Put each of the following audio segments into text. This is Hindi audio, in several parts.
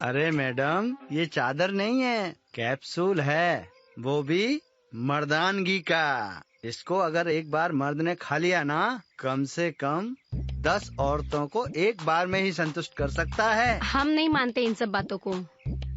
अरे मैडम, ये चादर नहीं है, कैप्सूल है, वो भी मर्दानगी का। इसको अगर एक बार मर्द ने खा लिया ना, कम से कम 10 औरतों को एक बार में ही संतुष्ट कर सकता है। हम नहीं मानते इन सब बातों को।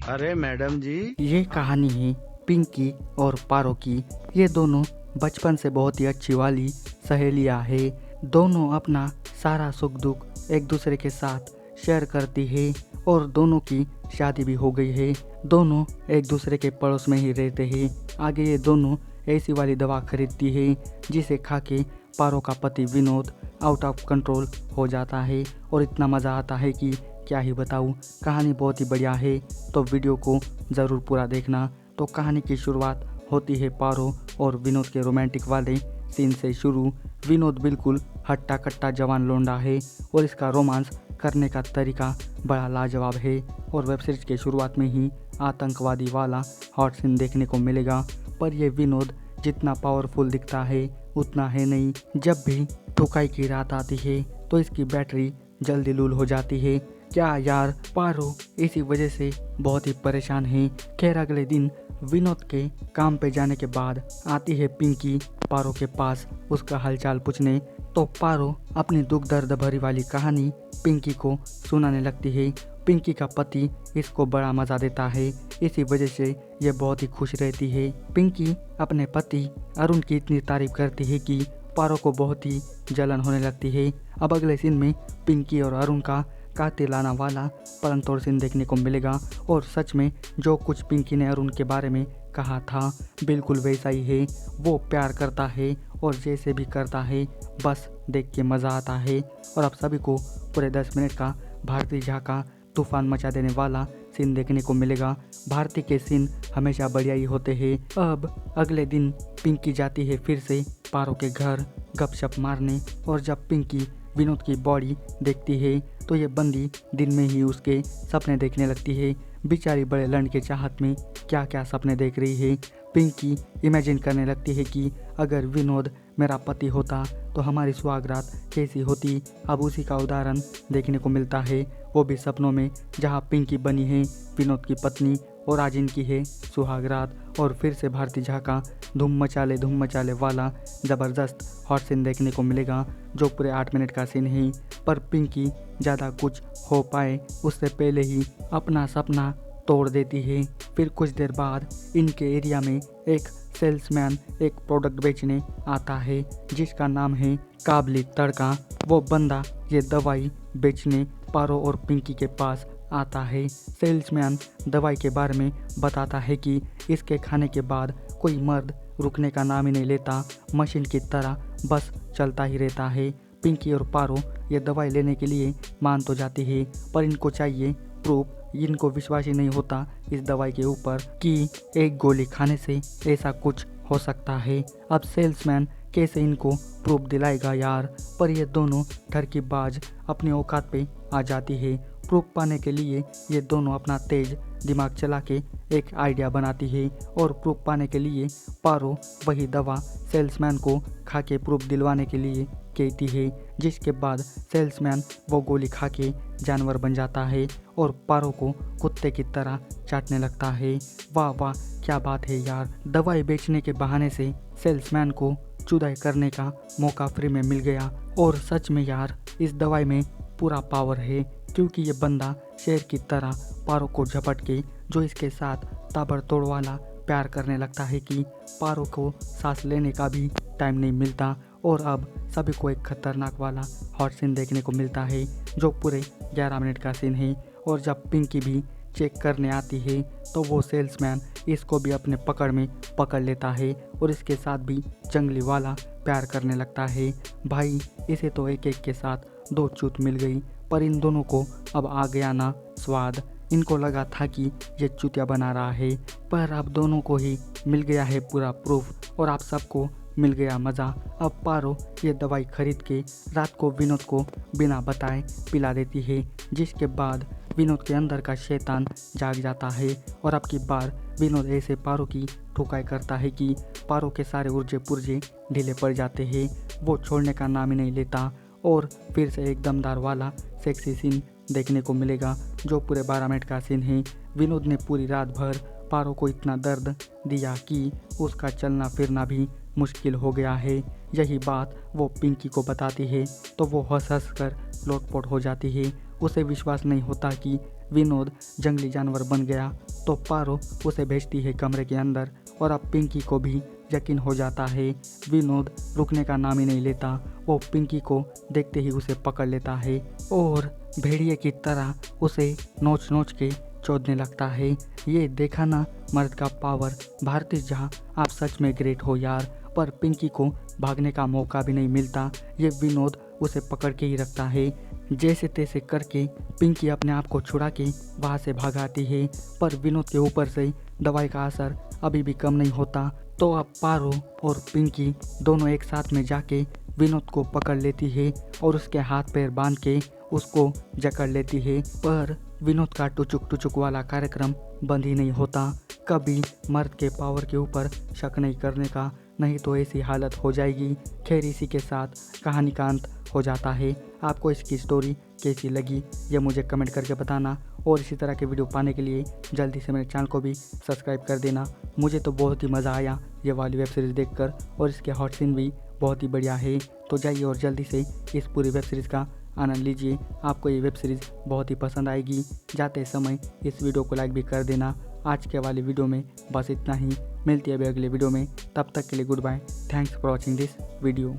अरे मैडम जी, ये कहानी है पिंकी और पारो की। ये दोनों बचपन से बहुत ही अच्छी वाली सहेलियां है। दोनों अपना सारा सुख दुख एक दूसरे के साथ शेयर करती है और दोनों की शादी भी हो गई है। दोनों एक दूसरे के पड़ोस में ही रहते हैं। आगे ये दोनों ऐसी वाली दवा खरीदती है जिसे खा के पारो का पति विनोद आउट ऑफ कंट्रोल हो जाता है और इतना मज़ा आता है कि क्या ही बताऊँ। कहानी बहुत ही बढ़िया है, तो वीडियो को ज़रूर पूरा देखना। तो कहानी की शुरुआत होती है पारो और विनोद के रोमांटिक वाले सीन से शुरू। विनोद बिल्कुल हट्टा कट्टा जवान लौंडा है और इसका रोमांस करने का तरीका बड़ा लाजवाब है और वेब सीरीज के शुरुआत में ही आतंकवादी वाला हॉट सीन देखने को मिलेगा। पर यह विनोद जितना पावरफुल दिखता है उतना है नहीं। जब भी ठुकाई की रात आती है तो इसकी बैटरी जल्दी लूल हो जाती है। क्या यार, पारो इसी वजह से बहुत ही परेशान है। खैर अगले दिन विनोद के काम पे जाने के बाद आती है पिंकी पारो के पास उसका हालचाल पूछने। तो पारो अपनी दुख दर्द भरी वाली कहानी पिंकी को सुनाने लगती है। पिंकी का पति इसको बड़ा मज़ा देता है, इसी वजह से ये बहुत ही खुश रहती है। पिंकी अपने पति अरुण की इतनी तारीफ करती है कि पारो को बहुत ही जलन होने लगती है। अब अगले सीन में पिंकी और अरुण का कातिलाना वाला पलंग तोड़ सीन देखने को मिलेगा और सच में जो कुछ पिंकी ने अरुण के बारे में कहा था बिल्कुल वैसा ही है। वो प्यार करता है और जैसे भी करता है बस देख के मज़ा आता है। और अब सभी को पूरे 10 मिनट का भारती झा का तूफान मचा देने वाला सीन देखने को मिलेगा। भारती के सीन हमेशा बढ़िया ही होते हैं। अब अगले दिन पिंकी जाती है फिर से पारो के घर गपशप मारने और जब पिंकी विनोद की बॉडी देखती है तो ये बंदी दिन में ही उसके सपने देखने लगती है। बेचारी बड़े लंड के चाहत में क्या क्या सपने देख रही है। पिंकी इमेजिन करने लगती है कि अगर विनोद मेरा पति होता तो हमारी सुहागरात कैसी होती। अब उसी का उदाहरण देखने को मिलता है, वो भी सपनों में, जहाँ पिंकी बनी है विनोद की पत्नी और आज इनकी है सुहागरात। और फिर से भारती झा का धूम मचाले वाला ज़बरदस्त हॉट सीन देखने को मिलेगा जो पूरे 8 मिनट का सीन है। पर पिंकी ज़्यादा कुछ हो पाए उससे पहले ही अपना सपना तोड़ देती है। फिर कुछ देर बाद इनके एरिया में एक सेल्समैन एक प्रोडक्ट बेचने आता है जिसका नाम है काबली तड़का। वो बंदा ये दवाई बेचने पारो और पिंकी के पास आता है। सेल्समैन दवाई के बारे में बताता है कि इसके खाने के बाद कोई मर्द रुकने का नाम ही नहीं लेता, मशीन की तरह बस चलता ही रहता है। पिंकी और पारो ये दवाई लेने के लिए मान तो जाती है पर इनको चाहिए प्रूफ। इनको विश्वास ही नहीं होता इस दवाई के ऊपर कि एक गोली खाने से ऐसा कुछ हो सकता है। अब सेल्समैन कैसे इनको प्रूफ दिलाएगा यार। पर ये दोनों ठरकीबाज अपनी औकात पे आ जाती है। प्रूफ पाने के लिए ये दोनों अपना तेज दिमाग चला के एक आइडिया बनाती है और प्रूफ पाने के लिए पारो वही दवा सेल्समैन को खा के प्रूफ दिलवाने के लिए कहती है, जिसके बाद सेल्समैन वो गोली खा के जानवर बन जाता है और पारो को कुत्ते की तरह चाटने लगता है। वाह वाह, क्या बात है यार। दवाई बेचने के बहाने से सेल्समैन को चुदाई करने का मौका फ्री में मिल गया। और सच में यार इस दवाई में पूरा पावर है क्योंकि ये बंदा शेर की तरह पारो को झपट के जो इसके साथ ताबड़तोड़ वाला प्यार करने लगता है कि पारो को सांस लेने का भी टाइम नहीं मिलता। और अब सभी को एक खतरनाक वाला हॉट सीन देखने को मिलता है जो पूरे 11 मिनट का सीन है। और जब पिंकी भी चेक करने आती है तो वो सेल्समैन इसको भी अपने पकड़ में पकड़ लेता है और इसके साथ भी जंगली वाला प्यार करने लगता है। भाई इसे तो एक एक के साथ 2 चूत मिल गई, पर इन दोनों को अब आ गया ना स्वाद। इनको लगा था कि ये चूतिया बना रहा है, पर अब दोनों को ही मिल गया है पूरा प्रूफ और आप सबको मिल गया मज़ा। अब पारो ये दवाई खरीद के रात को विनोद को बिना बताए पिला देती है, जिसके बाद विनोद के अंदर का शैतान जाग जाता है और अब की बार विनोद ऐसे पारो की ठुकाई करता है कि पारो के सारे ऊर्जे पुर्जे ढीले पड़ जाते हैं। वो छोड़ने का नाम ही नहीं लेता और फिर से एक दमदार वाला सेक्सी सीन देखने को मिलेगा, जो पूरे 12 मिनट का सीन है। विनोद ने पूरी रात भर पारो को इतना दर्द दिया कि उसका चलना फिरना भी मुश्किल हो गया है। यही बात वो पिंकी को बताती है तो वो हंस हंस कर लोटपोट हो जाती है। उसे विश्वास नहीं होता कि विनोद जंगली जानवर बन गया। तो पारो उसे भेजती है कमरे के अंदर और अब पिंकी को भी यकीन हो जाता है। विनोद रुकने का नाम ही नहीं लेता। वो पिंकी को देखते ही उसे पकड़ लेता है और भेड़िए की तरह उसे नोच नोच के चोदने लगता है। ये देखा ना मर्द का पावर। भारती जहाँ आप सच में ग्रेट हो यार। पर पिंकी को भागने का मौका भी नहीं मिलता। ये विनोद उसे पकड़ के ही रखता है। जैसे तैसे करके पिंकी अपने आप को छुड़ा के वहाँ से भागाती है, पर विनोद के ऊपर से दवाई का असर अभी भी कम नहीं होता। तो अब पारो और पिंकी दोनों एक साथ में जाके विनोद को पकड़ लेती है और उसके हाथ पैर बांध के उसको जकड़ लेती है। पर विनोद का टुचुक टुचुक वाला कार्यक्रम बंद ही नहीं होता। कभी मर्द के पावर के ऊपर शक नहीं करने का, नहीं तो ऐसी हालत हो जाएगी। खैर इसी के साथ कहानी का अंत हो जाता है। आपको इसकी स्टोरी कैसी लगी ये मुझे कमेंट करके बताना और इसी तरह के वीडियो पाने के लिए जल्दी से मेरे चैनल को भी सब्सक्राइब कर देना। मुझे तो बहुत ही मज़ा आया ये वाली वेब सीरीज़ देखकर और इसके हॉट सीन भी बहुत ही बढ़िया है। तो जाइए और जल्दी से इस पूरी वेब सीरीज़ का आनंद लीजिए। आपको ये वेब सीरीज़ बहुत ही पसंद आएगी। जाते समय इस वीडियो को लाइक भी कर देना। आज के वाली वीडियो में बस इतना ही। मिलती है अभी अगले वीडियो में। तब तक के लिए good bye. Thanks for watching this video.